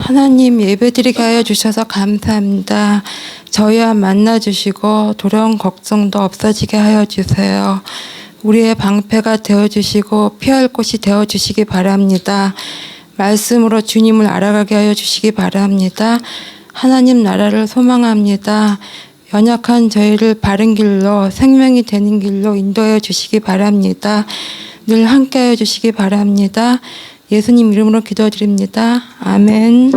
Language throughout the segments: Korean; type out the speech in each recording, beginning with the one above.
하나님 예배드리게 하여 주셔서 감사합니다. 저희와 만나주시고 두려운 걱정도 없어지게 하여 주세요. 우리의 방패가 되어주시고 피할 곳이 되어주시기 바랍니다. 말씀으로 주님을 알아가게 하여 주시기 바랍니다. 하나님 나라를 소망합니다. 연약한 저희를 바른 길로 생명이 되는 길로 인도하여 주시기 바랍니다. 늘 함께하여 주시기 바랍니다. 예수님 이름으로 기도드립니다. 아멘.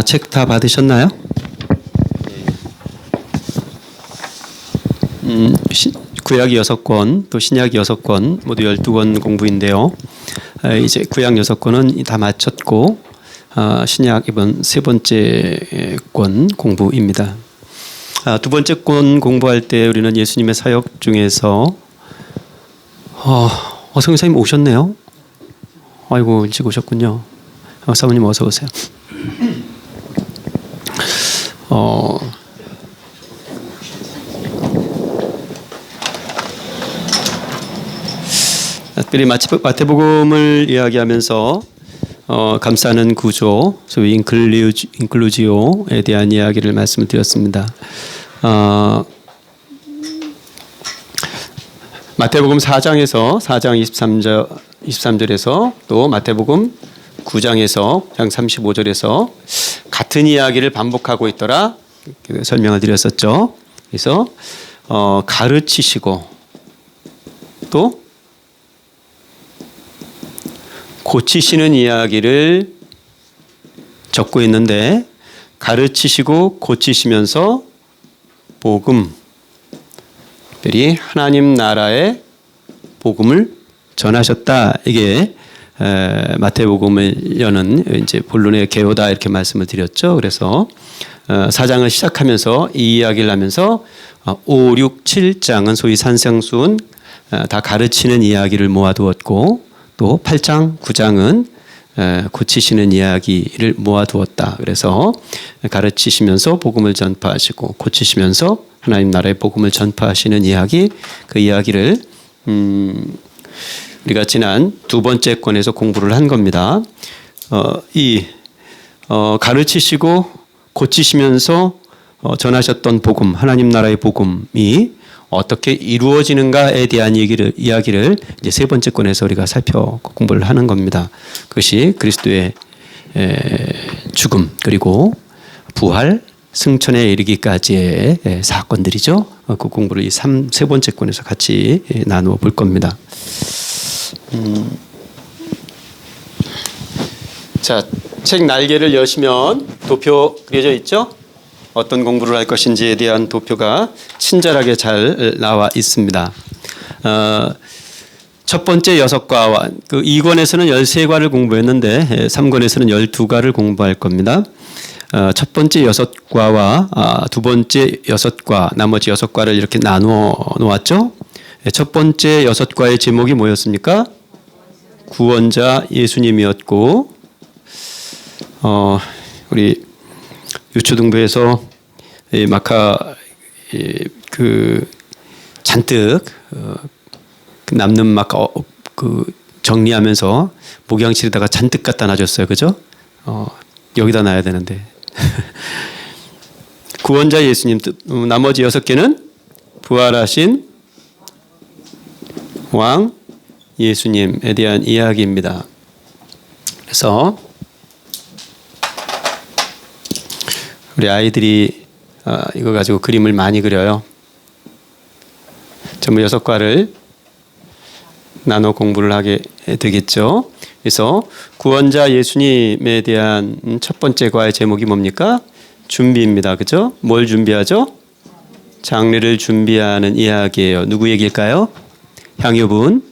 책 다 받으셨나요? 구약 6권, 또 신약 6권, 모두 12권 공부인데요. 이제 구약 6권은 다 마쳤고 신약 이번 세 번째 권 공부입니다. 두 번째 권 공부할 때 우리는 예수님의 사역 중에서 성사님 오셨네요. 아이고 일찍 오셨군요. 사모님 어서 오세요. 특별히 마태복음을 이야기하면서 감싸는 구조, 소위 인클루지오에 대한 이야기를 말씀을 드렸습니다. 마태복음 4장에서 4장 23절에서 또 마태복음 9장에서 장 35절에서 같은 이야기를 반복하고 있더라 설명을 드렸었죠. 그래서 가르치시고 또 고치시는 이야기를 적고 있는데 가르치시고 고치시면서 복음, 특별히 하나님 나라의 복음을 전하셨다. 이게 마태복음을 여는 이제 본론의 개요다 이렇게 말씀을 드렸죠. 그래서 4장을 시작하면서 이 이야기를 하면서 5, 6, 7장은 소위 산상수훈 다 가르치는 이야기를 모아두었고 또 8장, 9장은 고치시는 이야기를 모아두었다. 그래서 가르치시면서 복음을 전파하시고 고치시면서 하나님 나라의 복음을 전파하시는 이야기, 그 이야기를 우리가 지난 두 번째 권에서 공부를 한 겁니다. 가르치시고 고치시면서 전하셨던 복음, 하나님 나라의 복음이 어떻게 이루어지는가에 대한 이야기를 이제 세 번째 권에서 우리가 공부를 하는 겁니다. 그것이 그리스도의 죽음 그리고 부활, 승천에 이르기까지의 사건들이죠. 그 공부를 이 세 번째 권에서 같이 나누어 볼 겁니다. 자, 책 날개를 여시면 도표 그려져 있죠? 어떤 공부를 할 것인지에 대한 도표가 친절하게 잘 나와 있습니다. 첫 번째 6과와 그 2권에서는 13과를 공부했는데 3권에서는 12과를 공부할 겁니다. 첫 번째 6과와 두 번째 6과, 나머지 6과를 이렇게 나누어 놓았죠. 첫 번째 6과의 제목이 뭐였습니까? 구원자 예수님이었고, 우리 유초등부에서 마카 잔뜩 남는 마카 정리하면서 목양실에다가 잔뜩 갖다 놔줬어요, 그죠? 여기다 놔야 되는데. 구원자 예수님, 나머지 6개는 부활하신 왕 예수님에 대한 이야기입니다. 그래서 우리 아이들이 이거 가지고 그림을 많이 그려요. 전부 6과를 나눠 공부를 하게 되겠죠. 그래서 구원자 예수님에 대한 첫 번째 과의 제목이 뭡니까? 준비입니다. 그죠? 뭘 준비하죠? 장례를 준비하는 이야기예요. 누구 얘기일까요? 향유분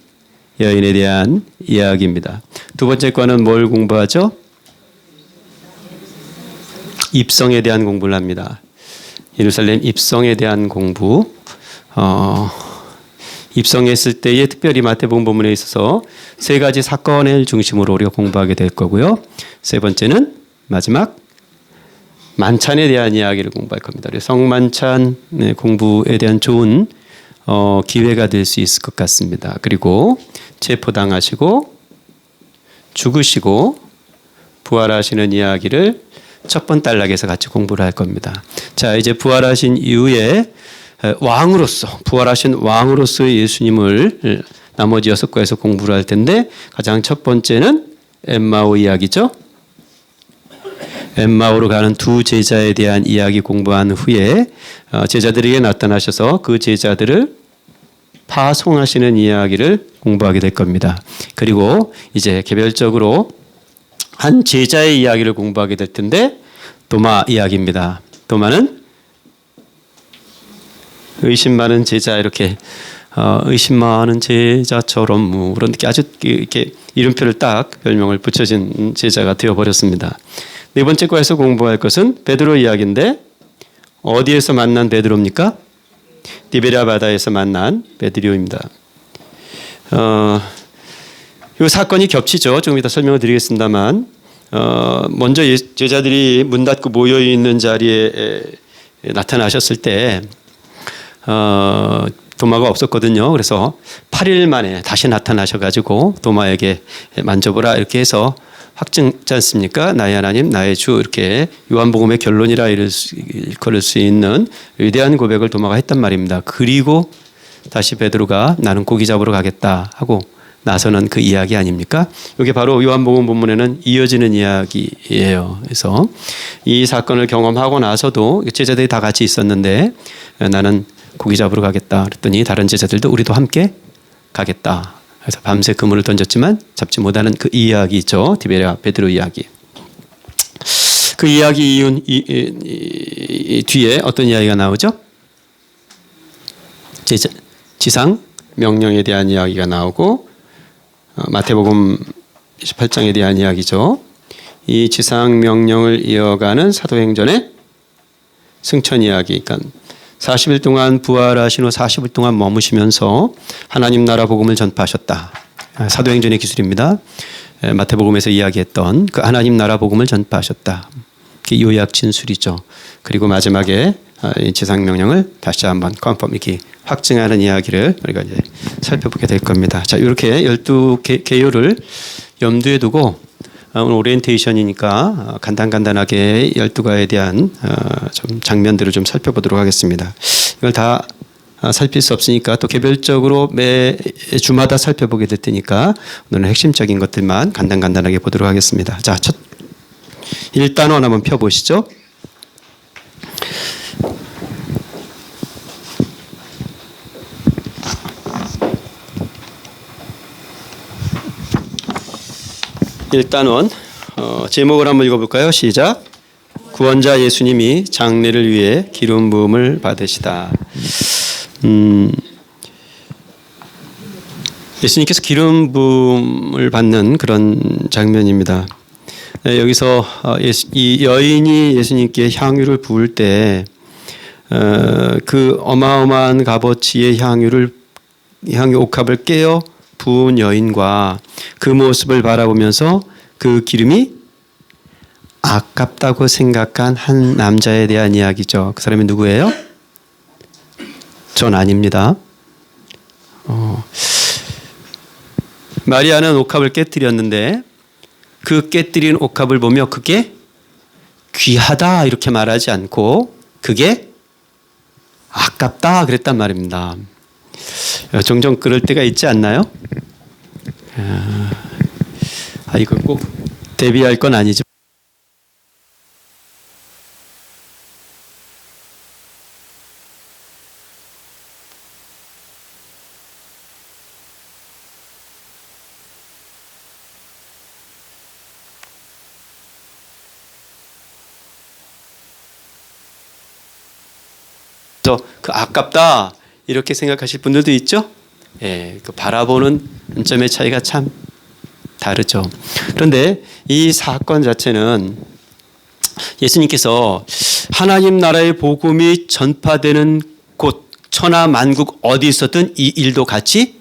여인에 대한 이야기입니다. 두 번째 과는 뭘 공부하죠? 입성에 대한 공부를 합니다. 예루살렘 입성에 대한 공부. 입성했을 때에 특별히 마태복음 본문에 있어서 세 가지 사건을 중심으로 우리가 공부하게 될 거고요. 세 번째는 마지막 만찬에 대한 이야기를 공부할 겁니다. 성만찬 공부에 대한 좋은 기회가 될 수 있을 것 같습니다. 그리고 체포당하시고 죽으시고 부활하시는 이야기를 첫 번 단락에서 같이 공부를 할 겁니다. 자, 이제 부활하신 이후에 왕으로서 부활하신 왕으로서의 예수님을 나머지 6과에서 공부를 할 텐데 가장 첫 번째는 엠마오 이야기죠. 엠마오로 가는 두 제자에 대한 이야기 공부한 후에 제자들에게 나타나셔서 그 제자들을 파송하시는 이야기를 공부하게 될 겁니다. 그리고 이제 개별적으로 한 제자의 이야기를 공부하게 될 텐데 도마 이야기입니다. 도마는 의심 많은 제자 이렇게 의심 많은 제자처럼 그런 아주 이렇게 이름표를 딱 별명을 붙여진 제자가 되어버렸습니다. 네 번째 과에서 공부할 것은 베드로 이야기인데 어디에서 만난 베드로입니까? 디베랴 바다에서 만난 베드로입니다. 이 사건이 겹치죠. 조금 이따 설명을 드리겠습니다만 먼저 제자들이 문 닫고 모여 있는 자리에 나타나셨을 때 도마가 없었거든요. 그래서 8일 만에 다시 나타나셔가지고 도마에게 만져보라 이렇게 해서 확증지 않습니까? 나의 하나님, 나의 주 이렇게 요한복음의 결론이라 걸을 수 있는 위대한 고백을 도마가 했단 말입니다. 그리고 다시 베드로가 나는 고기 잡으러 가겠다 하고 나서는 그 이야기 아닙니까? 이게 바로 요한복음 본문에는 이어지는 이야기예요. 그래서 이 사건을 경험하고 나서도 제자들이 다 같이 있었는데 나는 고기 잡으러 가겠다 그랬더니 다른 제자들도 우리도 함께 가겠다. 그래서 밤새 그물을 던졌지만 잡지 못하는 그 이야기죠. 디베랴 베드로 이야기. 그 이야기 뒤에 어떤 이야기가 나오죠? 지상 명령에 대한 이야기가 나오고 마태복음 28장에 대한 이야기죠. 이 지상 명령을 이어가는 사도행전의 승천 이야기. 그러니까 40일 동안 부활하신 후 40일 동안 머무시면서 하나님 나라 복음을 전파하셨다. 사도행전의 기술입니다. 마태복음에서 이야기했던 그 하나님 나라 복음을 전파하셨다. 그게 요약 진술이죠. 그리고 마지막에 지상 명령을 다시 한번 컨펌 이렇게 확증하는 이야기를 우리가 이제 살펴보게 될 겁니다. 자, 이렇게 12개요를 염두에 두고 오늘 오리엔테이션이니까 간단하게 12가에 대한 좀 장면들을 좀 살펴보도록 하겠습니다. 이걸 다 살필 수 없으니까 또 개별적으로 매 주마다 살펴보게 될 테니까 오늘은 핵심적인 것들만 간단하게 보도록 하겠습니다. 자, 첫 1단원 한번 펴보시죠. 일단은 제목을 한번 읽어볼까요? 시작. 구원자 예수님이 장례를 위해 기름 부음을 받으시다. 예수님께서 기름 부음을 받는 그런 장면입니다. 여기서 이 여인이 예수님께 향유를 부을 때 그 어마어마한 값어치의 향유 옥합을 깨어 부은 여인과 그 모습을 바라보면서 그 기름이 아깝다고 생각한 한 남자에 대한 이야기죠. 그 사람이 누구예요? 전 아닙니다. 마리아는 옥합을 깨뜨렸는데 그 깨뜨린 옥합을 보며 그게 귀하다 이렇게 말하지 않고 그게 아깝다 그랬단 말입니다. 종종 그럴 때가 있지 않나요? 이거 꼭 대비할 건 아니죠. 그 아깝다 이렇게 생각하실 분들도 있죠. 예, 그 바라보는 관점의 차이가 참 다르죠. 그런데 이 사건 자체는 예수님께서 하나님 나라의 복음이 전파되는 곳 천하 만국 어디 있었든 이 일도 같이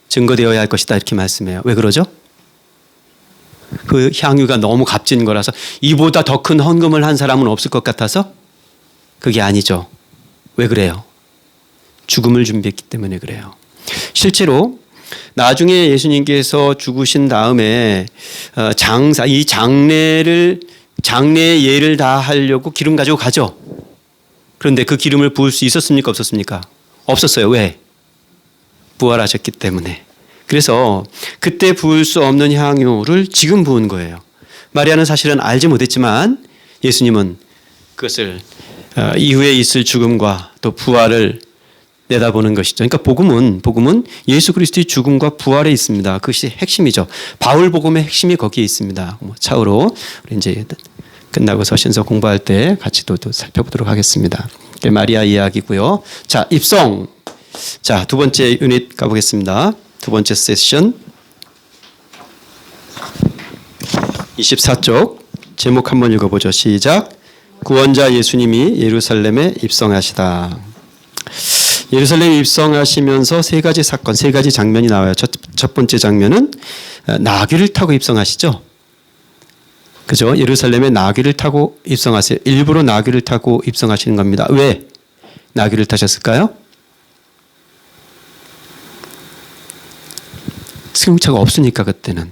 증거되어야 할 것이다 이렇게 말씀해요. 왜 그러죠? 그 향유가 너무 값진 거라서 이보다 더 큰 헌금을 한 사람은 없을 것 같아서 그게 아니죠. 왜 그래요? 죽음을 준비했기 때문에 그래요. 실제로 나중에 예수님께서 죽으신 다음에 이 장례의 예를 다 하려고 기름 가지고 가죠. 그런데 그 기름을 부을 수 있었습니까? 없었습니까? 없었어요. 왜? 부활하셨기 때문에. 그래서 그때 부을 수 없는 향유를 지금 부은 거예요. 마리아는 사실은 알지 못했지만 예수님은 그것을 이후에 있을 죽음과 또 부활을 내다보는 것이죠. 그러니까 복음은 예수 그리스도의 죽음과 부활에 있습니다. 그것이 핵심이죠. 바울 복음의 핵심이 거기에 있습니다. 차후로 우리 이제 끝나고서 신서 공부할 때 같이 또 살펴보도록 하겠습니다. 마리아 이야기고요. 자, 입성. 자, 두 번째 유닛 가보겠습니다. 두 번째 세션 24쪽 제목 한번 읽어보죠. 시작. 구원자 예수님이 예루살렘에 입성하시다. 예루살렘에 입성하시면서 세 가지 사건, 세 가지 장면이 나와요. 첫 번째 장면은 나귀를 타고 입성하시죠. 그죠? 예루살렘에 나귀를 타고 입성하세요. 일부러 나귀를 타고 입성하시는 겁니다. 왜 나귀를 타셨을까요? 승용차가 없으니까 그때는.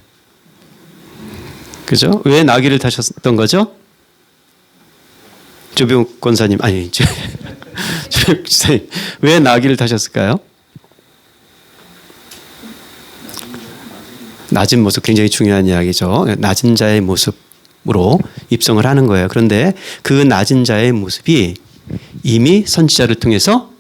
그죠? 왜 나귀를 타셨던 거죠? 조병 권사님, 아니, 조병 지사님, 왜 나귀를 타셨을까요? 낮은 모습 굉장히 중요한 이야기죠. 낮은 자의 모습으로 입성을 하는 거예요. 그런데 그 낮은 자의 모습이 이미 선지자를 통해서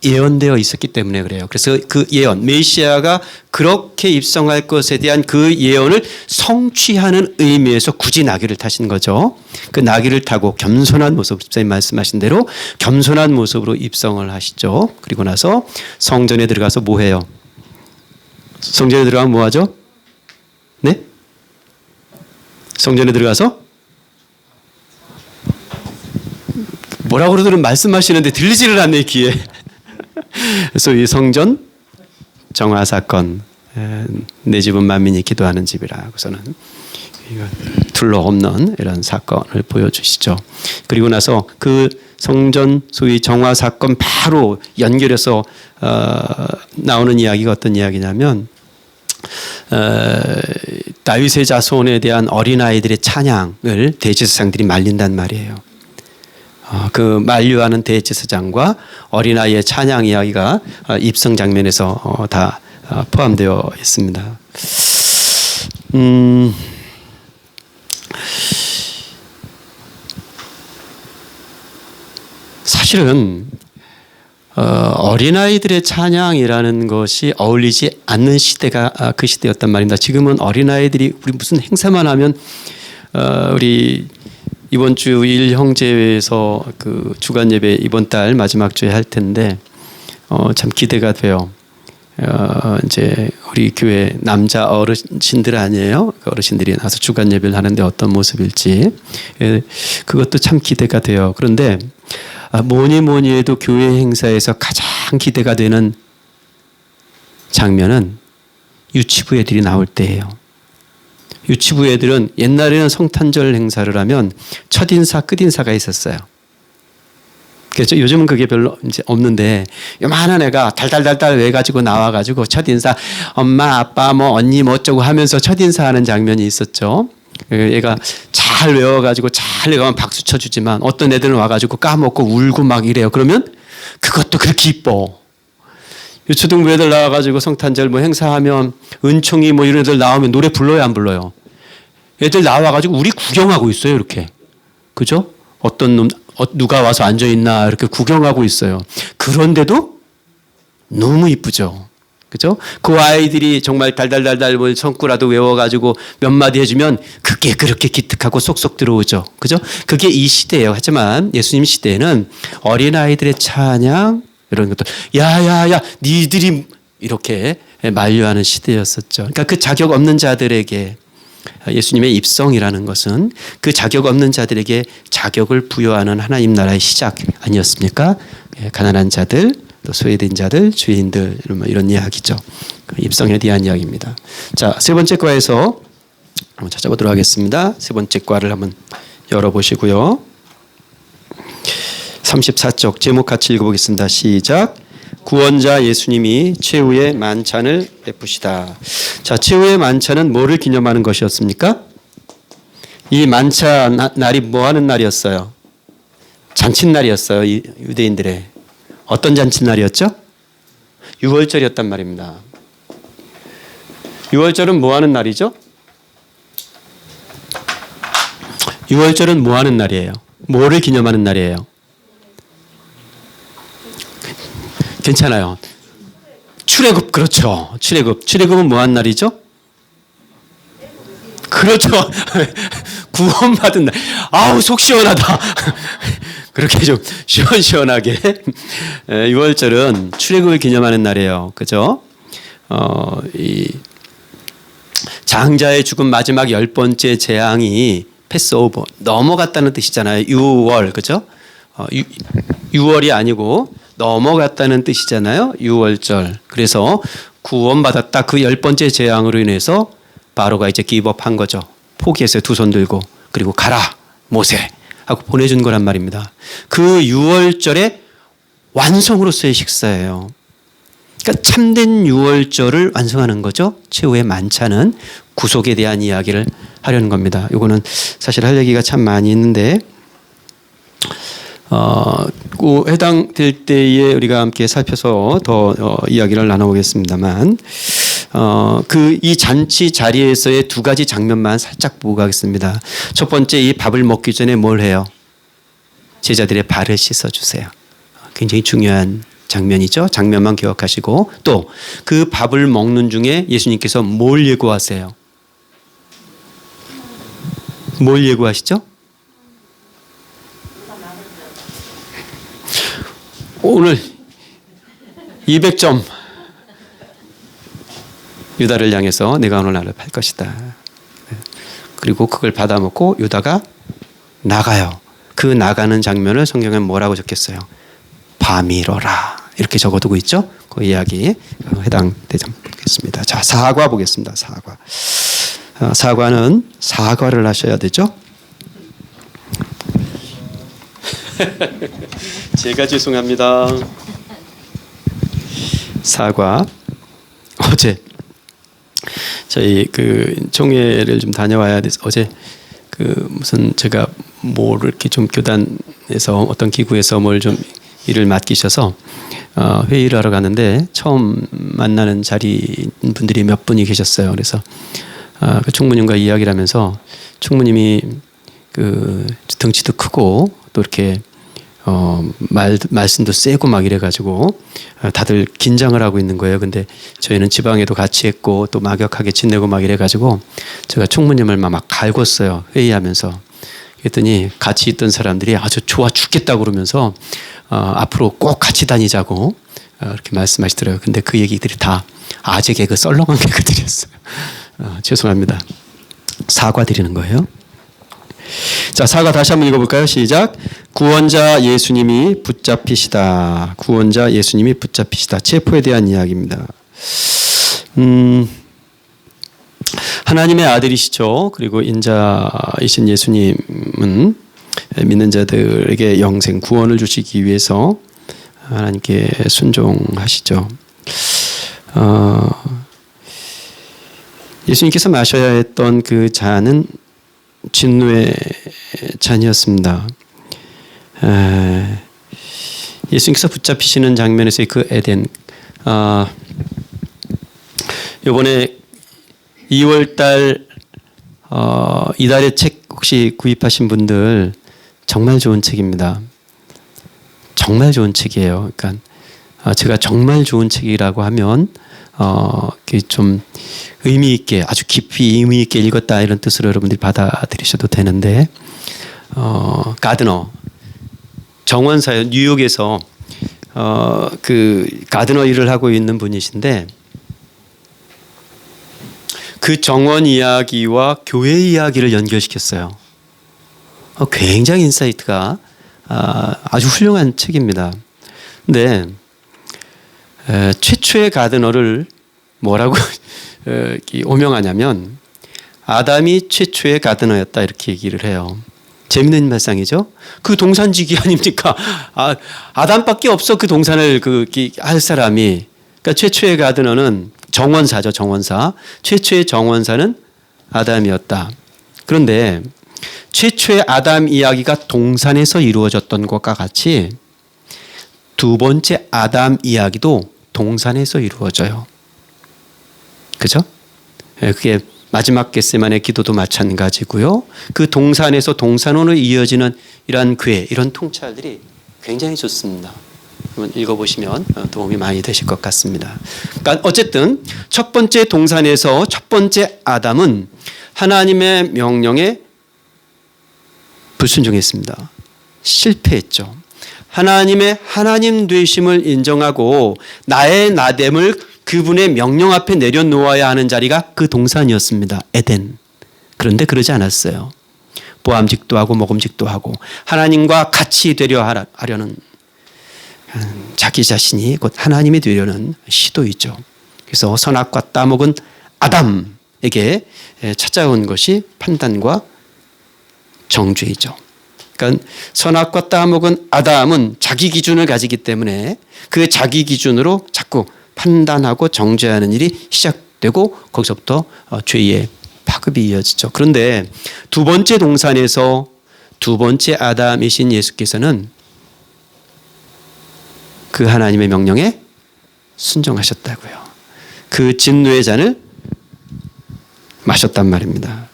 예언되어 있었기 때문에 그래요. 그래서 그 예언, 메시아가 그렇게 입성할 것에 대한 그 예언을 성취하는 의미에서 굳이 나귀를 타신 거죠. 그 나귀를 타고 겸손한 모습, 집사님 말씀하신 대로 겸손한 모습으로 입성을 하시죠. 그리고 나서 성전에 들어가서 뭐 해요? 성전에 들어가면 뭐 하죠? 네? 성전에 들어가서 뭐라고 그러더니 말씀하시는데 들리지를 않네, 귀에. 그래서 이 성전 정화 사건, 내 집은 만민이 기도하는 집이라 고서는 둘러 없는 이런 사건을 보여주시죠. 그리고 나서 그 성전 소위 정화 사건 바로 연결해서 나오는 이야기가 어떤 이야기냐면 다윗의 자손에 대한 어린아이들의 찬양을 대제사장들이 말린단 말이에요. 그 만류하는 대제사장과 어린아이의 찬양 이야기가 입성 장면에서 다 포함되어 있습니다. 사실은 어린아이들의 찬양이라는 것이 어울리지 않는 시대가 그 시대였단 말입니다. 지금은 어린아이들이 우리 무슨 행사만 하면 우리 이번 주 일형제회에서 그 주간 예배 이번 달 마지막 주에 할 텐데 참 기대가 돼요. 이제 우리 교회 남자 어르신들 아니에요? 그 어르신들이 나서 주간 예배를 하는데 어떤 모습일지 그것도 참 기대가 돼요. 그런데 뭐니 해도 교회 행사에서 가장 기대가 되는 장면은 유치부 애들이 나올 때예요. 유치부 애들은 옛날에는 성탄절 행사를 하면 첫인사, 끝인사가 있었어요. 그렇죠? 요즘은 그게 별로 이제 없는데 요만한 애가 달달달달 외가지고 나와가지고 첫인사, 엄마, 아빠, 뭐 언니, 뭐 어쩌고 하면서 첫인사하는 장면이 있었죠. 얘가 잘 외워가지고 잘 외우면 박수 쳐주지만 어떤 애들은 와가지고 까먹고 울고 막 이래요. 그러면 그것도 그렇게 이뻐. 유초등부 애들 나와가지고 성탄절 뭐 행사하면 은총이 뭐 이런 애들 나오면 노래 불러요, 안 불러요? 애들 나와가지고 우리 구경하고 있어요, 이렇게. 그죠? 어떤 놈, 누가 와서 앉아있나 이렇게 구경하고 있어요. 그런데도 너무 이쁘죠. 그죠? 그 아이들이 정말 달달달달 뭐 성구라도 외워가지고 몇 마디 해주면 그게 그렇게 기특하고 쏙쏙 들어오죠. 그죠? 그게 이 시대예요. 하지만 예수님 시대에는 어린아이들의 찬양 이런 것도 야야야 니들이 이렇게 만류하는 시대였었죠. 그러니까 그 자격 없는 자들에게 예수님의 입성이라는 것은 그 자격 없는 자들에게 자격을 부여하는 하나님 나라의 시작 아니었습니까? 가난한 자들, 또 소외된 자들, 죄인들 뭐 이런 이야기죠. 그 입성에 대한 이야기입니다. 자, 세 번째 과에서 한번 찾아보도록 하겠습니다. 세 번째 과를 한번 열어보시고요. 34쪽 제목 같이 읽어보겠습니다. 시작. 구원자 예수님이 최후의 만찬을 베푸시다. 자, 최후의 만찬은 뭐를 기념하는 것이었습니까? 이 만찬 날이 뭐 하는 날이었어요? 잔칫날이었어요. 이 유대인들의. 어떤 잔칫날이었죠? 유월절이었단 말입니다. 유월절은 뭐 하는 날이죠? 유월절은 뭐 하는 날이에요? 뭐를 기념하는 날이에요? 괜찮아요. 출애굽, 그렇죠. 출애굽. 출애굽은 뭐 하는 날이죠? 그렇죠. 구원받은 날. 아우, 속 시원하다. 그렇게 좀 시원시원하게. 6월절은 출애굽을 기념하는 날이에요. 그죠? 이 장자의 죽음 마지막 10번째 재앙이 패스오버 넘어갔다는 뜻이잖아요. 6월, 그죠? 6월이 아니고 넘어갔다는 뜻이잖아요. 6월절. 그래서 구원받았다. 그 10번째 재앙으로 인해서 바로가 이제 기법한 거죠. 포기했어요. 두 손 들고. 그리고 가라 모세 하고 보내준 거란 말입니다. 그 6월절의 완성으로서의 식사예요. 그러니까 참된 6월절을 완성하는 거죠. 최후의 만찬은 구속에 대한 이야기를 하려는 겁니다. 이거는 사실 할 얘기가 참 많이 있는데 그 해당될 때에 우리가 함께 살펴서 더 이야기를 나눠보겠습니다만 그 이 잔치 자리에서의 두 가지 장면만 살짝 보고 가겠습니다. 첫 번째, 이 밥을 먹기 전에 뭘 해요? 제자들의 발을 씻어주세요. 굉장히 중요한 장면이죠. 장면만 기억하시고 또 그 밥을 먹는 중에 예수님께서 뭘 예고하세요? 뭘 예고하시죠? 오늘 200점 유다를 향해서 내가 오늘 나를 팔 것이다. 그리고 그걸 받아먹고 유다가 나가요. 그 나가는 장면을 성경에 뭐라고 적혔어요? 밤이로라 이렇게 적어두고 있죠. 그 이야기 해당되지 않겠습니다. 자, 사과 보겠습니다. 사과. 사과는 사과를 하셔야 되죠. 제가 죄송합니다. 사과. 어제 저희 그 총회를 좀 다녀와야 돼서 어제 그 무슨 제가 뭘 이렇게 좀 교단에서 어떤 기구에서 뭘 좀 일을 맡기셔서 회의를 하러 가는데 처음 만나는 자리 분들이 몇 분이 계셨어요. 그래서 그 총무님과 이야기를 하면서 총무님이 그 덩치도 크고 또 이렇게 말씀도 세고 막 이래가지고 다들 긴장을 하고 있는 거예요. 근데 저희는 지방에도 같이 했고 또 막역하게 지내고 막 이래가지고 제가 총무님을 막 갈궜어요. 회의하면서. 그랬더니 같이 있던 사람들이 아주 좋아 죽겠다고 그러면서 앞으로 꼭 같이 다니자고 이렇게 말씀하시더라고요. 근데 그 얘기들이 다 아재 개그 썰렁한 개그들이었어요. 죄송합니다. 사과드리는 거예요. 자, 사과 다시 한번 읽어볼까요? 시작. 구원자 예수님이 붙잡히시다. 구원자 예수님이 붙잡히시다. 체포에 대한 이야기입니다. 하나님의 아들이시죠. 그리고 인자이신 예수님은 믿는 자들에게 영생 구원을 주시기 위해서 하나님께 순종하시죠. 예수님께서 마셔야 했던 그 잔은 진노의 잔이었습니다. 예수님께서 붙잡히시는 장면에서의 그 에덴. 이번에 2월달 이달의 책 혹시 구입하신 분들 정말 좋은 책입니다. 정말 좋은 책이에요. 그러니까 제가 정말 좋은 책이라고 하면 좀 의미 있게 아주 깊이 의미 있게 읽었다 이런 뜻으로 여러분들이 받아들이셔도 되는데 가드너 정원사요. 뉴욕에서 그 가드너 일을 하고 있는 분이신데 그 정원 이야기와 교회 이야기를 연결시켰어요. 굉장히 인사이트가 아주 훌륭한 책입니다. 근데 최초의 가드너를 뭐라고 오명하냐면 아담이 최초의 가드너였다 이렇게 얘기를 해요. 재밌는 말상이죠. 그 동산지기 아닙니까? 아담밖에 없어 그 동산을 할 사람이. 그러니까 최초의 가드너는 정원사죠. 정원사. 최초의 정원사는 아담이었다. 그런데 최초의 아담 이야기가 동산에서 이루어졌던 것과 같이 두 번째 아담 이야기도 동산에서 이루어져요. 그죠? 그게 마지막 겟세마네 기도도 마찬가지고요. 그 동산에서 동산으로 이어지는 이러한 궤, 이런 통찰들이 굉장히 좋습니다. 읽어보시면 도움이 많이 되실 것 같습니다. 그러니까 어쨌든 첫 번째 동산에서 첫 번째 아담은 하나님의 명령에 불순종했습니다. 실패했죠. 하나님의 하나님 되심을 인정하고 나의 나됨을 그분의 명령 앞에 내려놓아야 하는 자리가 그 동산이었습니다. 에덴. 그런데 그러지 않았어요. 보암직도 하고 먹음직도 하고 하나님과 같이 되려 하려는 자기 자신이 곧 하나님이 되려는 시도이죠. 그래서 선악과 따먹은 아담에게 찾아온 것이 판단과 정죄이죠. 그러니까 선악과 따먹은 아담은 자기 기준을 가지기 때문에 그 자기 기준으로 자꾸 판단하고 정죄하는 일이 시작되고 거기서부터 죄의 파급이 이어지죠. 그런데 두 번째 동산에서 두 번째 아담이신 예수께서는 그 하나님의 명령에 순종하셨다고요. 그 진노의 잔을 마셨단 말입니다.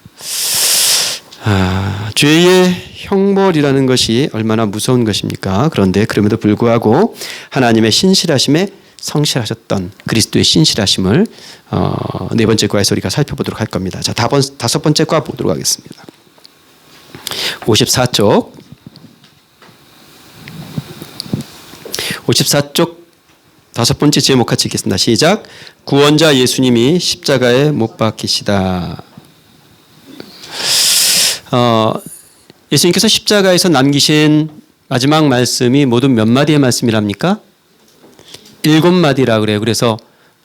죄의 형벌이라는 것이 얼마나 무서운 것입니까? 그런데 그럼에도 불구하고 하나님의 신실하심에 성실하셨던 그리스도의 신실하심을 네 번째 과에서 우리가 살펴보도록 할 겁니다. 자, 다섯 번째 과 보도록 하겠습니다. 54쪽 54쪽 다섯 번째 제목 같이 읽겠습니다. 시작. 구원자 예수님이 십자가에 못 박히시다. 예수님께서 십자가에서 남기신 마지막 말씀이 모두 몇 마디의 말씀이랍니까? 7마디라 그래요. 그래서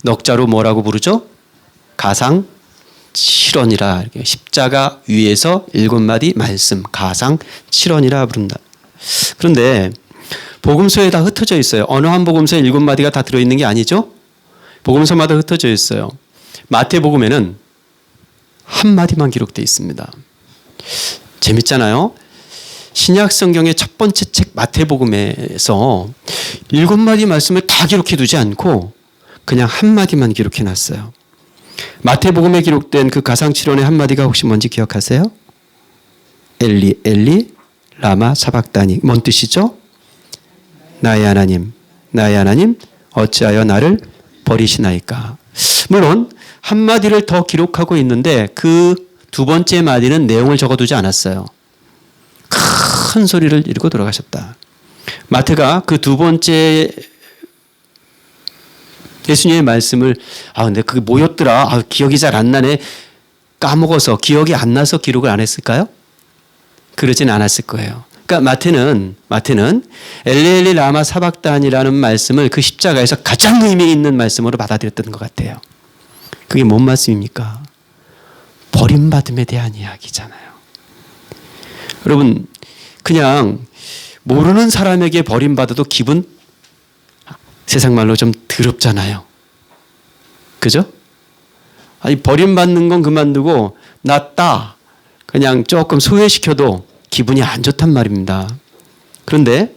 넉자로 뭐라고 부르죠? 가상 7원이라. 십자가 위에서 7마디 말씀, 가상 7원이라 부른다. 그런데 복음서에 다 흩어져 있어요. 어느 한 복음서에 7마디가 다 들어있는 게 아니죠? 복음서마다 흩어져 있어요. 마태복음에는 한 마디만 기록되어 있습니다. 재밌잖아요. 신약 성경의 첫 번째 책 마태복음에서 7마디 말씀을 다 기록해 두지 않고 그냥 한 마디만 기록해 놨어요. 마태복음에 기록된 그 가상칠언의 한 마디가 혹시 뭔지 기억하세요? 엘리 엘리 라마 사박다니. 뭔 뜻이죠? 나의 하나님 어찌하여 나를 버리시나이까. 물론 한 마디를 더 기록하고 있는데 그 두 번째 마디는 내용을 적어두지 않았어요. 큰 소리를 이루고 돌아가셨다. 마태가 그 두 번째 예수님의 말씀을 근데 그게 뭐였더라? 기억이 잘 안 나네. 까먹어서 기억이 안 나서 기록을 안 했을까요? 그러진 않았을 거예요. 그러니까 마태는 엘리 라마 사박단이라는 말씀을 그 십자가에서 가장 의미 있는 말씀으로 받아들였던 것 같아요. 그게 뭔 말씀입니까? 버림받음에 대한 이야기잖아요. 여러분, 그냥 모르는 사람에게 버림받아도 기분 세상 말로 좀 더럽잖아요. 그죠? 아니, 버림받는 건 그만두고 낫다 그냥 조금 소외시켜도 기분이 안 좋단 말입니다. 그런데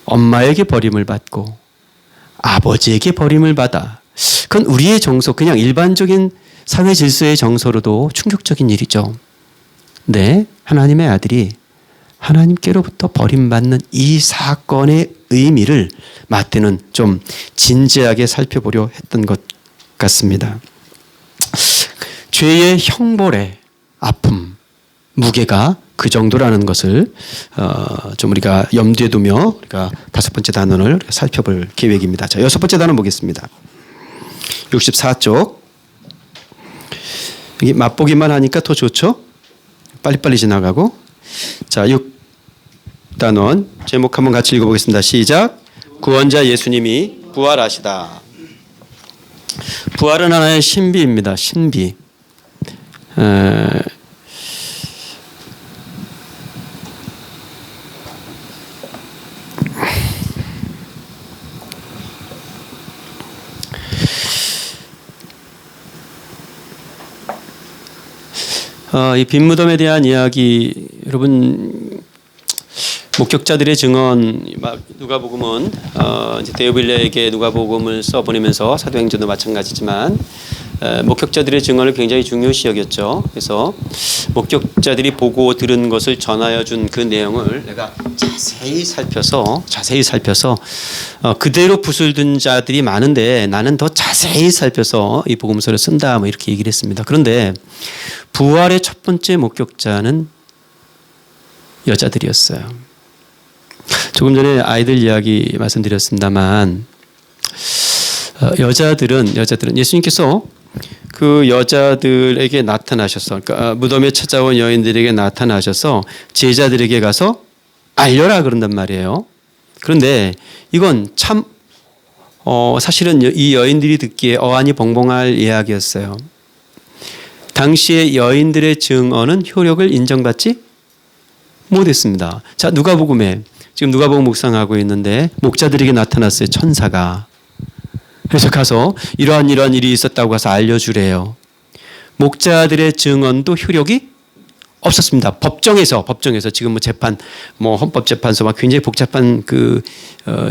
엄마에게 버림을 받고 아버지에게 버림을 받아. 그건 우리의 정서, 그냥 일반적인 사회 질서의 정서로도 충격적인 일이죠. 네, 하나님의 아들이 하나님께로부터 버림받는 이 사건의 의미를 마태는 좀 진지하게 살펴보려 했던 것 같습니다. 죄의 형벌의 아픔, 무게가 그 정도라는 것을 좀 우리가 염두에 두며 우리가 다섯 번째 단원을 살펴볼 계획입니다. 자, 여섯 번째 단원 보겠습니다. 64쪽. 이게 맛보기만 하니까 더 좋죠? 빨리빨리 지나가고. 자, 6단원 제목 한번 같이 읽어보겠습니다. 시작. 구원자 예수님이 부활하시다. 부활은 하나의 신비입니다. 신비. 이 빈 무덤에 대한 이야기, 여러분 목격자들의 증언, 누가복음은 이제 데오빌레에게 누가복음을 써보내면서 사도행전도 마찬가지지만 목격자들의 증언을 굉장히 중요시 여겼죠. 그래서 목격자들이 보고 들은 것을 전하여 준 그 내용을 내가 자세히 살펴서 그대로 붓을 든 자들이 많은데 나는 더 자세히 살펴서 이 복음서를 쓴다, 뭐 이렇게 얘기를 했습니다. 그런데 부활의 첫 번째 목격자는 여자들이었어요. 조금 전에 아이들 이야기 말씀드렸습니다만 여자들은 예수님께서 그 여자들에게 나타나셔서, 그러니까 무덤에 찾아온 여인들에게 나타나셔서 제자들에게 가서 알려라 그런단 말이에요. 그런데 이건 참 사실은 이 여인들이 듣기에 어안이 벙벙할 이야기였어요. 당시의 여인들의 증언은 효력을 인정받지 못했습니다. 자, 누가복음에 지금 누가복음 묵상하고 있는데 목자들에게 나타났어요. 천사가. 그래서 가서 이러한 일이 있었다고 가서 알려주래요. 목자들의 증언도 효력이 없었습니다. 법정에서 지금 뭐 재판, 헌법재판소 막 굉장히 복잡한 그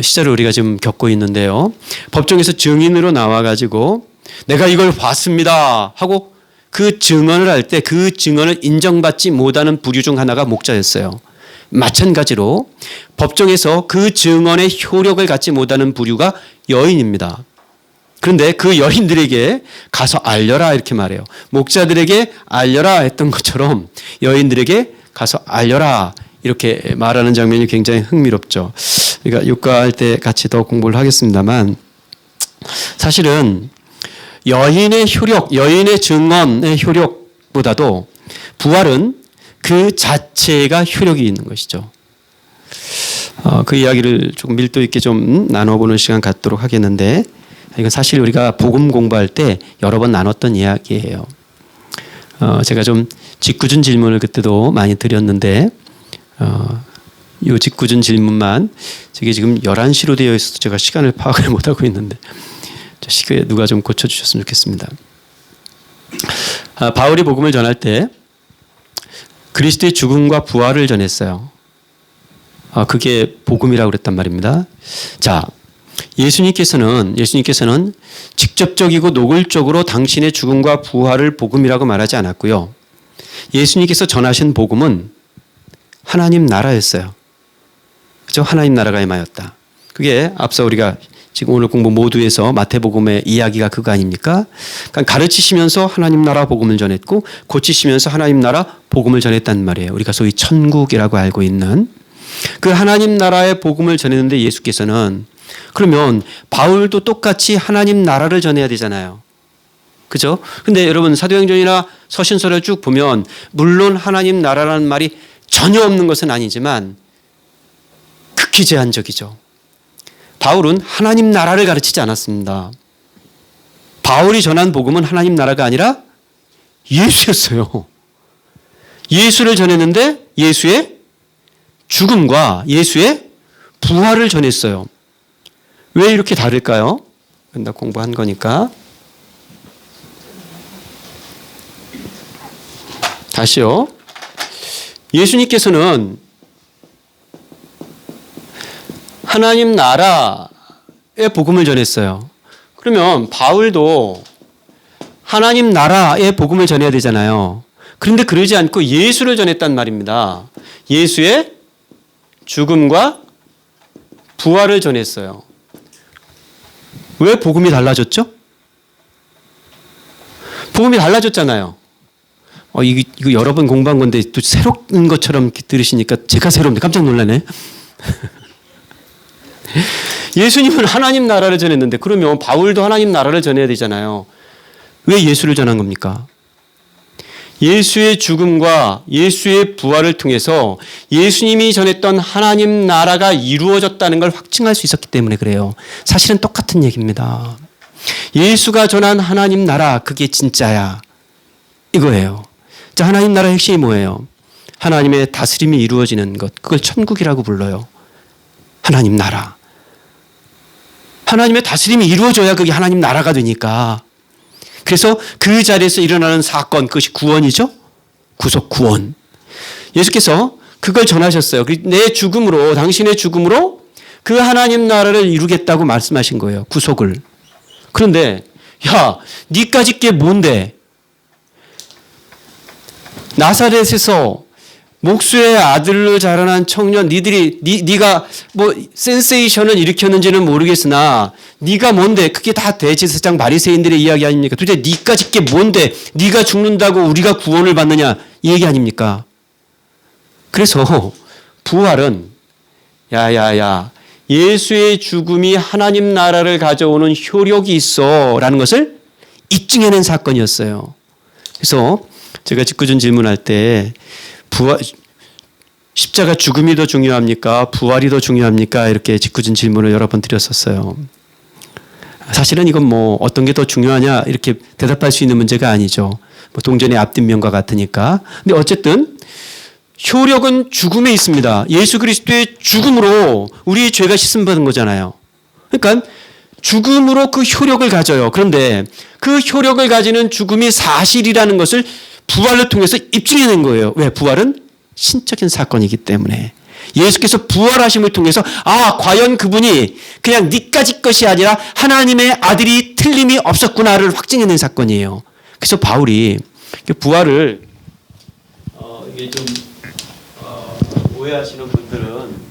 시절을 우리가 지금 겪고 있는데요. 법정에서 증인으로 나와가지고 내가 이걸 봤습니다 하고 그 증언을 할 때 그 증언을 인정받지 못하는 부류 중 하나가 목자였어요. 마찬가지로 법정에서 그 증언의 효력을 갖지 못하는 부류가 여인입니다. 그런데 그 여인들에게 가서 알려라 이렇게 말해요. 목자들에게 알려라 했던 것처럼 여인들에게 가서 알려라 이렇게 말하는 장면이 굉장히 흥미롭죠. 그러니까 육가할 때 같이 더 공부를 하겠습니다만 사실은 여인의 효력, 여인의 증언의 효력보다도 부활은 그 자체가 효력이 있는 것이죠. 그 이야기를 조금 밀도 있게 좀 나눠보는 시간 갖도록 하겠는데 이건 사실 우리가 복음 공부할 때 여러 번 나눴던 이야기예요. 제가 좀 짓궂은 질문을 그때도 많이 드렸는데 이 짓궂은 질문만 저게 지금 11시로 되어 있어서 제가 시간을 파악을 못하고 있는데 저 시간에 누가 좀 고쳐주셨으면 좋겠습니다. 바울이 복음을 전할 때 그리스도의 죽음과 부활을 전했어요. 그게 복음이라고 그랬단 말입니다. 자, 예수님께서는 직접적이고 노골적으로 당신의 죽음과 부활을 복음이라고 말하지 않았고요. 예수님께서 전하신 복음은 하나님 나라였어요. 그죠? 하나님 나라가 임하였다. 그게 앞서 우리가 지금 오늘 공부 모두에서 마태복음의 이야기가 그거 아닙니까? 그러니까 가르치시면서 하나님 나라 복음을 전했고 고치시면서 하나님 나라 복음을 전했단 말이에요. 우리가 소위 천국이라고 알고 있는 그 하나님 나라의 복음을 전했는데 예수께서는 그러면 바울도 똑같이 하나님 나라를 전해야 되잖아요. 그죠? 근데 여러분 사도행전이나 서신서를 쭉 보면 물론 하나님 나라라는 말이 전혀 없는 것은 아니지만 극히 제한적이죠. 바울은 하나님 나라를 가르치지 않았습니다. 바울이 전한 복음은 하나님 나라가 아니라 예수였어요. 예수를 전했는데 예수의 죽음과 예수의 부활을 전했어요. 왜 이렇게 다를까요? 맨날 공부한 거니까. 다시요. 예수님께서는 하나님 나라의 복음을 전했어요. 그러면 바울도 하나님 나라의 복음을 전해야 되잖아요. 그런데 그러지 않고 예수를 전했단 말입니다. 예수의 죽음과 부활을 전했어요. 왜 복음이 달라졌죠? 복음이 달라졌잖아요. 이거 여러 번 공부한 건데 또 새로운 것처럼 들으시니까 제가 새롭네. 깜짝 놀라네. 예수님은 하나님 나라를 전했는데 그러면 바울도 하나님 나라를 전해야 되잖아요. 왜 예수를 전한 겁니까? 예수의 죽음과 예수의 부활을 통해서 예수님이 전했던 하나님 나라가 이루어졌다는 걸 확증할 수 있었기 때문에 그래요. 사실은 똑같은 얘기입니다. 예수가 전한 하나님 나라, 그게 진짜야. 이거예요. 자, 하나님 나라의 핵심이 뭐예요? 하나님의 다스림이 이루어지는 것. 그걸 천국이라고 불러요. 하나님 나라. 하나님의 다스림이 이루어져야 그게 하나님 나라가 되니까. 그래서 그 자리에서 일어나는 사건, 그것이 구원이죠. 구속, 구원. 예수께서 그걸 전하셨어요. 내 죽음으로, 당신의 죽음으로 그 하나님 나라를 이루겠다고 말씀하신 거예요. 구속을. 그런데 야, 니까짓 게 뭔데? 나사렛에서 목수의 아들로 자라난 청년, 네가 뭐 센세이션을 일으켰는지는 모르겠으나 네가 뭔데? 그게 다 대제사장 바리새인들의 이야기 아닙니까? 도대체 니까짓 게 뭔데? 네가 죽는다고 우리가 구원을 받느냐? 이 얘기 아닙니까? 그래서 부활은 야야야, 예수의 죽음이 하나님 나라를 가져오는 효력이 있어라는 것을 입증해낸 사건이었어요. 그래서 제가 직구준 질문할 때 부활, 십자가 죽음이 더 중요합니까? 부활이 더 중요합니까? 이렇게 직구준 질문을 여러 번 드렸었어요. 사실은 이건 뭐 어떤 게 더 중요하냐 이렇게 대답할 수 있는 문제가 아니죠. 뭐 동전의 앞뒷면과 같으니까. 근데 어쨌든 효력은 죽음에 있습니다. 예수 그리스도의 죽음으로 우리의 죄가 씻음받은 거잖아요. 그러니까 죽음으로 그 효력을 가져요. 그런데 그 효력을 가지는 죽음이 사실이라는 것을 부활을 통해서 입증해낸 거예요. 왜? 부활은 신적인 사건이기 때문에. 예수께서 부활하심을 통해서 과연 그분이 그냥 니까짓 것이 아니라 하나님의 아들이 틀림이 없었구나를 확증해낸 사건이에요. 그래서 바울이 부활을 이게 좀 오해하시는 분들은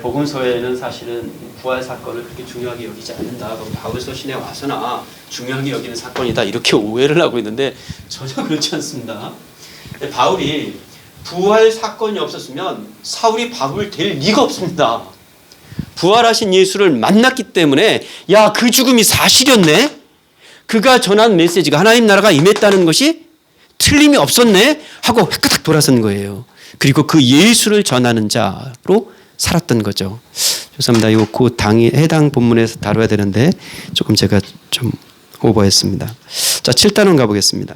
복음서에는 사실은 부활 사건을 그렇게 중요하게 여기지 않는다. 바울서 신에 와서나 중요하게 여기는 사건이다. 이렇게 오해를 하고 있는데 전혀 그렇지 않습니다. 바울이 부활 사건이 없었으면 사울이 바울 될 리가 없습니다. 부활하신 예수를 만났기 때문에 야, 그 죽음이 사실이었네. 그가 전한 메시지가 하나님 나라가 임했다는 것이 틀림이 없었네 하고 획가닥 돌아선 거예요. 그리고 그 예수를 전하는 자로 살았던 거죠. 죄송합니다. 이거 그 해당 본문에서 다뤄야 되는데 조금 제가 좀 오버했습니다. 자, 7단원 가보겠습니다.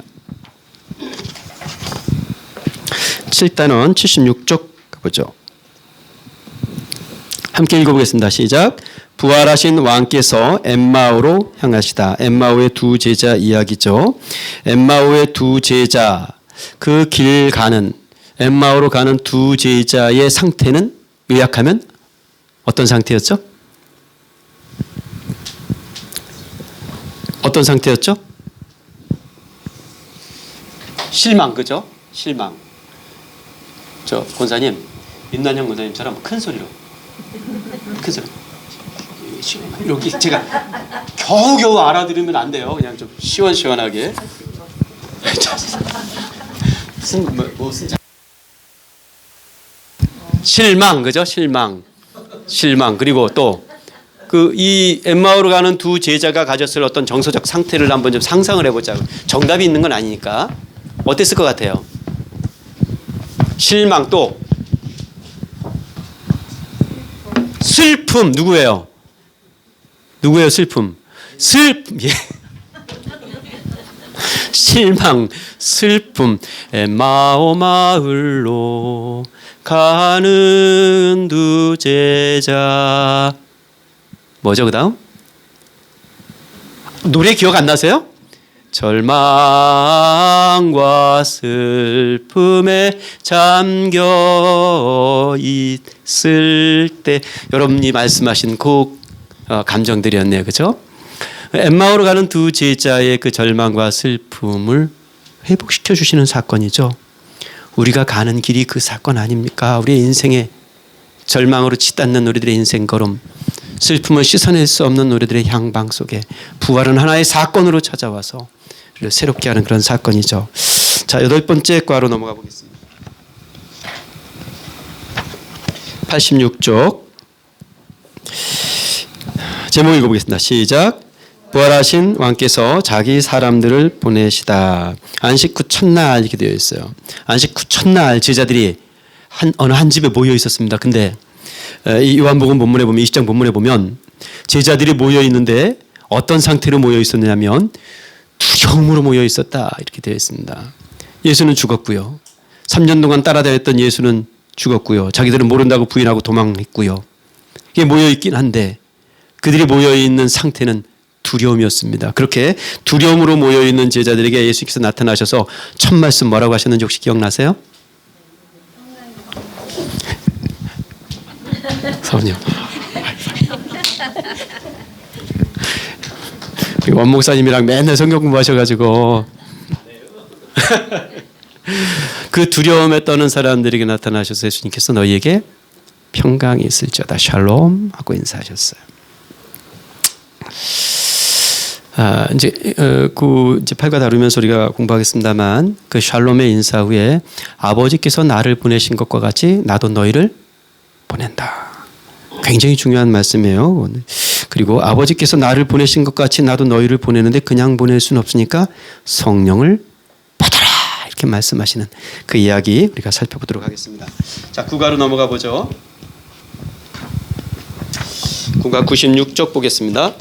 7단원 76쪽 가보죠. 함께 읽어보겠습니다. 시작. 부활하신 왕께서 엠마오로 향하시다. 엠마오의 두 제자 이야기죠. 엠마오의 두 제자, 그 길 가는, 엠마오로 가는 두 제자의 상태는 요약하면 어떤 상태였죠? 어떤 상태였죠? 실망, 그죠? 실망. 저 권사님, 민난형 권사님처럼 큰 소리로. 큰 소리. 이렇게 제가 겨우겨우 알아들으면 안 돼요. 그냥 좀 시원시원하게. 실망, 그죠? 실망. 그리고 또 이 엠마오로 가는 두 제자가 가졌을 어떤 정서적 상태를 한번 좀 상상을 해보자. 정답이 있는 건 아니니까. 어땠을 것 같아요? 실망, 또 슬픔. 누구예요? 슬픔. 예. 실망, 슬픔. 엠마오 마을로 가는 두 제자. 뭐죠, 그 다음? 노래 기억 안 나세요? 절망과 슬픔에 잠겨 있을 때. 여러분이 말씀하신 그 감정들이었네요. 그죠? 엠마오로 가는 두 제자의 그 절망과 슬픔을 회복시켜 주시는 사건이죠. 우리가 가는 길이 그 사건 아닙니까? 우리의 인생에 절망으로 치닫는 우리들의 인생 걸음, 슬픔을 씻어낼 수 없는 우리들의 향방 속에 부활은 하나의 사건으로 찾아와서 우리를 새롭게 하는 그런 사건이죠. 자, 8번째 과로 넘어가 보겠습니다. 86쪽 제목 읽어보겠습니다. 시작. 부활하신 왕께서 자기 사람들을 보내시다. 안식 후 첫날 이렇게 되어 있어요. 안식 후 첫날 제자들이 어느 한 집에 모여 있었습니다. 근데 이 요한복음 본문에 보면 20장 본문에 보면 제자들이 모여 있는데 어떤 상태로 모여 있었냐면 두려움으로 모여 있었다 이렇게 되어 있습니다. 예수는 죽었고요. 3년 동안 따라다녔던 예수는 죽었고요. 자기들은 모른다고 부인하고 도망했고요. 이게 모여 있긴 한데 그들이 모여 있는 상태는 두려움이었습니다. 그렇게 두려움으로 모여 있는 제자들에게 예수께서 나타나셔서 첫 말씀 뭐라고 하셨는지 혹시 기억나세요? 성령. 원 목사님이랑 맨날 성경 공부하셔가지고 그 두려움에 떠는 사람들에게 나타나셔서 예수님께서 너희에게 평강이 있을지어다 샬롬 하고 인사하셨어요. 이제 이제 8과 다루면서 우리가 공부하겠습니다만 그 샬롬의 인사 후에 아버지께서 나를 보내신 것과 같이 나도 너희를 보낸다. 굉장히 중요한 말씀이에요. 그리고 아버지께서 나를 보내신 것 같이 나도 너희를 보내는데 그냥 보낼 수는 없으니까 성령을 받아라 이렇게 말씀하시는 그 이야기 우리가 살펴보도록 하겠습니다. 자, 구가로 넘어가 보죠. 구가 96쪽 보겠습니다.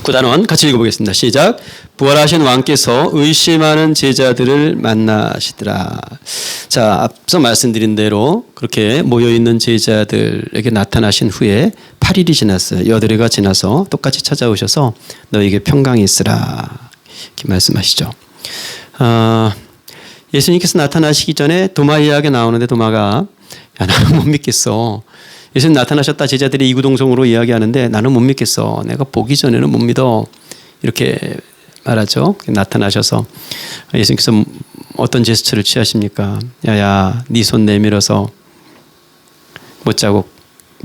9단원 같이 읽어보겠습니다. 시작. 부활하신 왕께서 의심하는 제자들을 만나시더라. 자, 앞서 말씀드린 대로 그렇게 모여있는 제자들에게 나타나신 후에 8일이 지났어요. 여드레가 지나서 똑같이 찾아오셔서 너에게 평강이 있으라 이렇게 말씀하시죠. 예수님께서 나타나시기 전에 도마 이야기 나오는데 도마가 야, 나는 못 믿겠어. 예수님 나타나셨다 제자들이 이구동성으로 이야기하는데 나는 못 믿겠어. 내가 보기 전에는 못 믿어. 이렇게 말하죠. 나타나셔서 예수님께서 어떤 제스처를 취하십니까? 야야, 네 손 내밀어서 못자국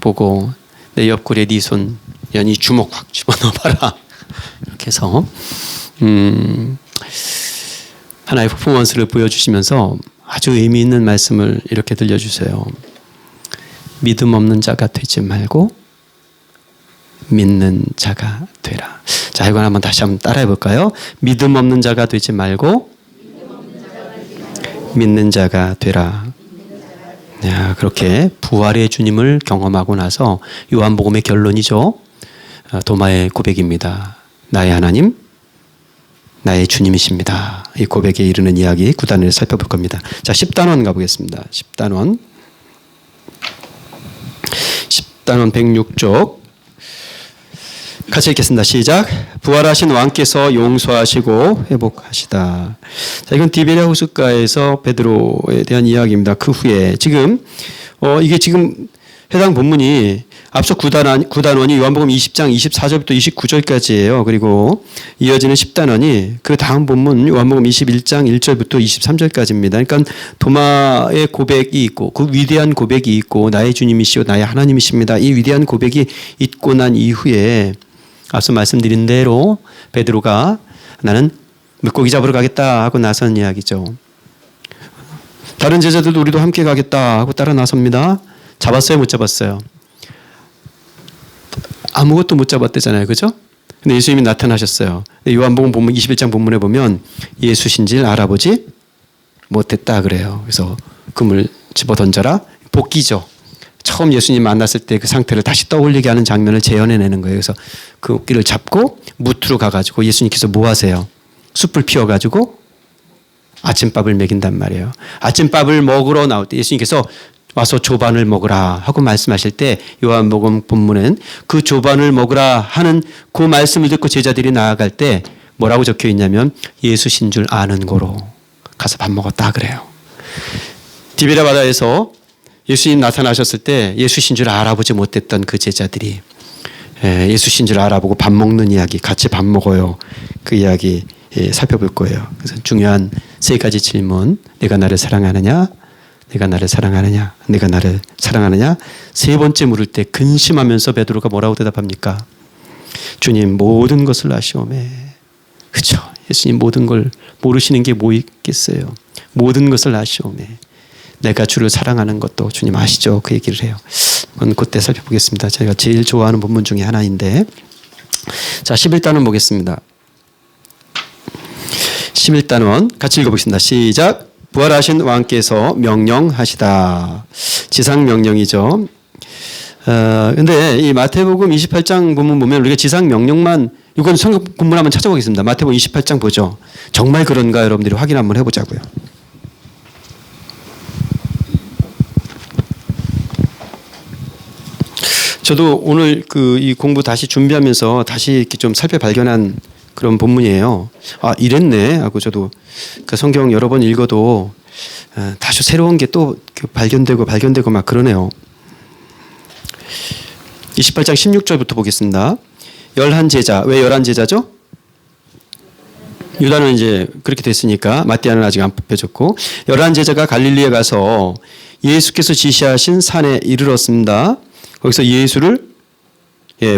보고 내 옆구리에 네 손 연이 주먹 확 집어넣어봐라. 이렇게 해서 하나의 퍼포먼스를 보여주시면서 아주 의미 있는 말씀을 이렇게 들려주세요. 믿음 없는 자가 되지 말고 믿는 자가 되라. 자, 이건 한번 다시 한번 따라해 볼까요? 믿음 없는 자가 되지 말고 믿는 자가 되라. 야, 그렇게 부활의 주님을 경험하고 나서 요한복음의 결론이죠. 도마의 고백입니다. 나의 하나님, 나의 주님이십니다. 이 고백에 이르는 이야기 9단을 살펴볼 겁니다. 자, 10단원 가보겠습니다. 10단원 106쪽 같이 읽겠습니다. 시작. 부활하신 왕께서 용서하시고 회복하시다. 자, 이건 디베랴 호숫가에서 베드로에 대한 이야기입니다. 그 후에 지금 이게 지금 해당 본문이 앞서 9단원이 요한복음 20장 24절부터 29절까지예요. 그리고 이어지는 10단원이 그 다음 본문 요한복음 21장 1절부터 23절까지입니다. 그러니까 도마의 고백이 있고 그 위대한 고백이 있고 나의 주님이시오 나의 하나님이십니다. 이 위대한 고백이 있고 난 이후에 앞서 말씀드린 대로 베드로가 나는 물고기 잡으러 가겠다 하고 나선 이야기죠. 다른 제자들도 우리도 함께 가겠다 하고 따라 나섭니다. 잡았어요? 못 잡았어요? 아무것도 못 잡았대잖아요. 그죠? 근데 예수님이 나타나셨어요. 요한복음 본문 21장 본문에 보면 예수신지를 알아보지 못했다 그래요. 그래서 금을 집어 던져라. 복기죠. 처음 예수님 만났을 때 그 상태를 다시 떠올리게 하는 장면을 재현해내는 거예요. 그래서 그 끼를 잡고 무트로 가가지고 예수님께서 뭐 하세요? 숯불 피워가지고 아침밥을 먹인단 말이에요. 아침밥을 먹으러 나올 때 예수님께서 와서 조반을 먹으라 하고 말씀하실 때 요한복음 본문은 그 조반을 먹으라 하는 그 말씀을 듣고 제자들이 나아갈 때 뭐라고 적혀 있냐면 예수신 줄 아는 고로 가서 밥 먹었다 그래요. 디베랴 바다에서 예수님 나타나셨을 때 예수신 줄 알아보지 못했던 그 제자들이 예수신 줄 알아보고 밥 먹는 이야기 같이 밥 먹어요. 그 이야기 살펴볼 거예요. 그래서 중요한 세 가지 질문. 내가 나를 사랑하느냐? 내가 나를 사랑하느냐? 내가 나를 사랑하느냐? 세 번째 물을 때 근심하면서 베드로가 뭐라고 대답합니까? 주님 모든 것을 아시오매. 그렇죠. 예수님 모든 걸 모르시는 게 뭐 있겠어요. 모든 것을 아시오매. 내가 주를 사랑하는 것도 주님 아시죠? 그 얘기를 해요. 그건 그때 살펴보겠습니다. 제가 제일 좋아하는 본문 중에 하나인데, 자 11단원 보겠습니다. 11단원 같이 읽어보겠습니다. 시작. 부활하신 왕께서 명령하시다. 지상 명령이죠. 근데 이 마태복음 28장 본문 보면 우리가 지상 명령만, 이건 성경 본문 한번 찾아보겠습니다. 마태복음 28장 보죠. 정말 그런가 여러분들이 확인 한번 해보자고요. 저도 오늘 이 공부 다시 준비하면서 다시 이렇게 좀 살펴 발견한 그런 본문이에요. 아, 이랬네 하고 저도 그 성경 여러 번 읽어도 다시 새로운 게 또 발견되고 막 그러네요. 28장 16절부터 보겠습니다. 11제자. 왜 11제자죠? 유다는 이제 그렇게 됐으니까 마띠아는 아직 안 뽑혀졌고 11제자가 갈릴리에 가서 예수께서 지시하신 산에 이르렀습니다. 거기서 예수를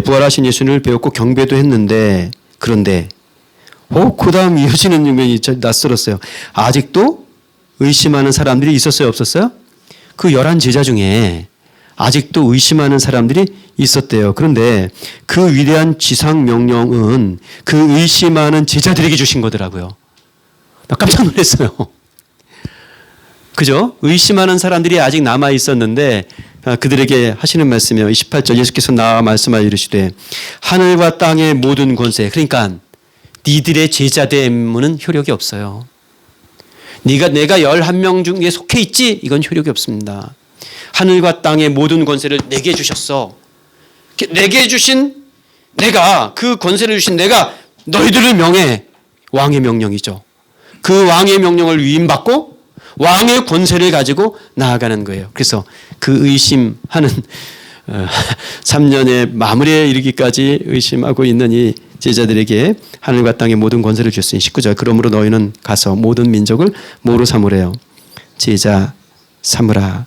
부활하신 예수를 배웠고 경배도 했는데 그런데 그 다음 이어지는 장면이 낯설었어요. 아직도 의심하는 사람들이 있었어요? 없었어요? 그 11제자 중에 아직도 의심하는 사람들이 있었대요. 그런데 그 위대한 지상 명령은 그 의심하는 제자들에게 주신 거더라고요. 나 깜짝 놀랐어요. 그죠? 의심하는 사람들이 아직 남아 있었는데 그들에게 하시는 말씀이요. 28절 예수께서 나와 말씀하여 이르시되 하늘과 땅의 모든 권세, 그러니까 니들의 제자됨은 효력이 없어요. 내가 11명 중에 속해 있지? 이건 효력이 없습니다. 하늘과 땅의 모든 권세를 내게 주셨어. 내게 주신 내가, 그 권세를 주신 내가 너희들을 명해. 왕의 명령이죠. 그 왕의 명령을 위임받고 왕의 권세를 가지고 나아가는 거예요. 그래서 그 의심하는 3년의 마무리에 이르기까지 의심하고 있는 이 제자들에게 하늘과 땅의 모든 권세를 줬으니 19절 그러므로 너희는 가서 모든 민족을 뭐로 삼으래요? 제자 삼으라.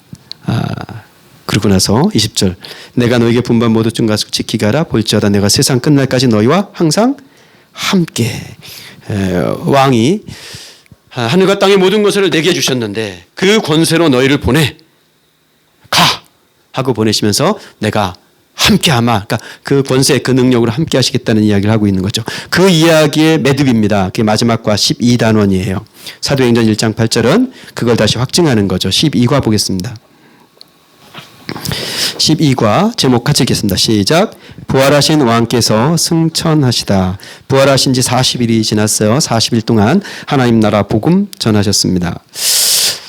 그러고 나서 20절 내가 너에게 분반 모두 중 가서 지키게 하라. 볼지어다 내가 세상 끝날까지 너희와 항상 함께. 왕이 하늘과 땅의 모든 것을 내게 주셨는데 그 권세로 너희를 보내 가 하고 보내시면서 내가 함께하마. 그러니까 그 권세, 그 능력으로 함께 하시겠다는 이야기를 하고 있는 거죠. 그 이야기의 매듭입니다. 그게 마지막과 12단원이에요. 사도행전 1장 8절은 그걸 다시 확증하는 거죠. 12과 보겠습니다. 12과 제목 같이 읽겠습니다. 시작. 부활하신 왕께서 승천하시다. 부활하신 지 40일이 지났어요. 40일 동안 하나님 나라 복음 전하셨습니다.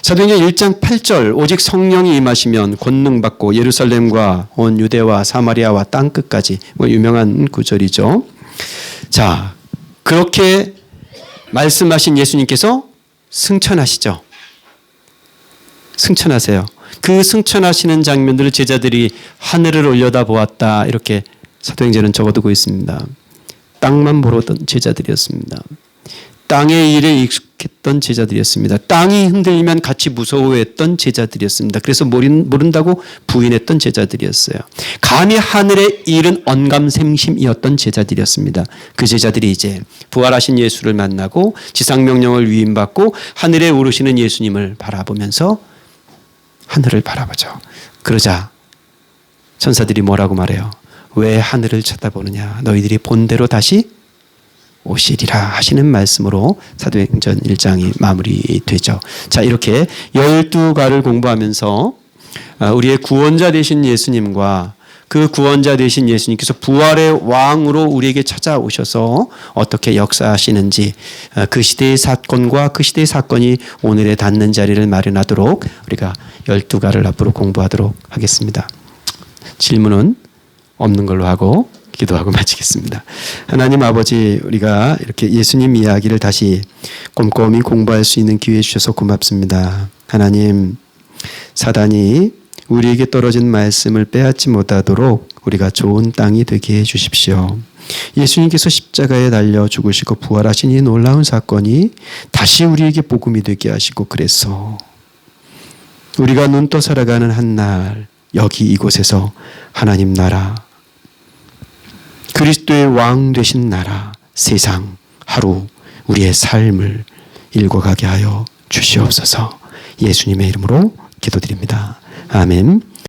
사도행전 1장 8절 오직 성령이 임하시면 권능 받고 예루살렘과 온 유대와 사마리아와 땅끝까지 유명한 구절이죠. 자, 그렇게 말씀하신 예수님께서 승천하시죠. 승천하세요. 그 승천하시는 장면들을 제자들이 하늘을 올려다 보았다. 이렇게 사도행전은 적어두고 있습니다. 땅만 보러 오던 제자들이었습니다. 땅의 일에 익숙했던 제자들이었습니다. 땅이 흔들리면 같이 무서워했던 제자들이었습니다. 그래서 모른다고 부인했던 제자들이었어요. 감히 하늘의 일은 언감생심이었던 제자들이었습니다. 그 제자들이 이제 부활하신 예수를 만나고 지상명령을 위임받고 하늘에 오르시는 예수님을 바라보면서 하늘을 바라보죠. 그러자 천사들이 뭐라고 말해요? 왜 하늘을 쳐다보느냐? 너희들이 본대로 다시 오시리라 하시는 말씀으로 사도행전 1장이 마무리되죠. 자, 이렇게 12가를 공부하면서 우리의 구원자 되신 예수님과 그 구원자 되신 예수님께서 부활의 왕으로 우리에게 찾아오셔서 어떻게 역사하시는지 그 시대의 사건과 그 시대의 사건이 오늘에 닿는 자리를 마련하도록 우리가 12가를 앞으로 공부하도록 하겠습니다. 질문은 없는 걸로 하고 기도하고 마치겠습니다. 하나님 아버지, 우리가 이렇게 예수님 이야기를 다시 꼼꼼히 공부할 수 있는 기회 주셔서 고맙습니다. 하나님, 사단이 우리에게 떨어진 말씀을 빼앗지 못하도록 우리가 좋은 땅이 되게 해 주십시오. 예수님께서 십자가에 달려 죽으시고 부활하신 이 놀라운 사건이 다시 우리에게 복음이 되게 하시고, 그래서 우리가 눈 떠 살아가는 한날 여기 이곳에서 하나님 나라, 그리스도의 왕 되신 나라, 세상 하루 우리의 삶을 읽어가게 하여 주시옵소서. 예수님의 이름으로 기도드립니다. 아멘.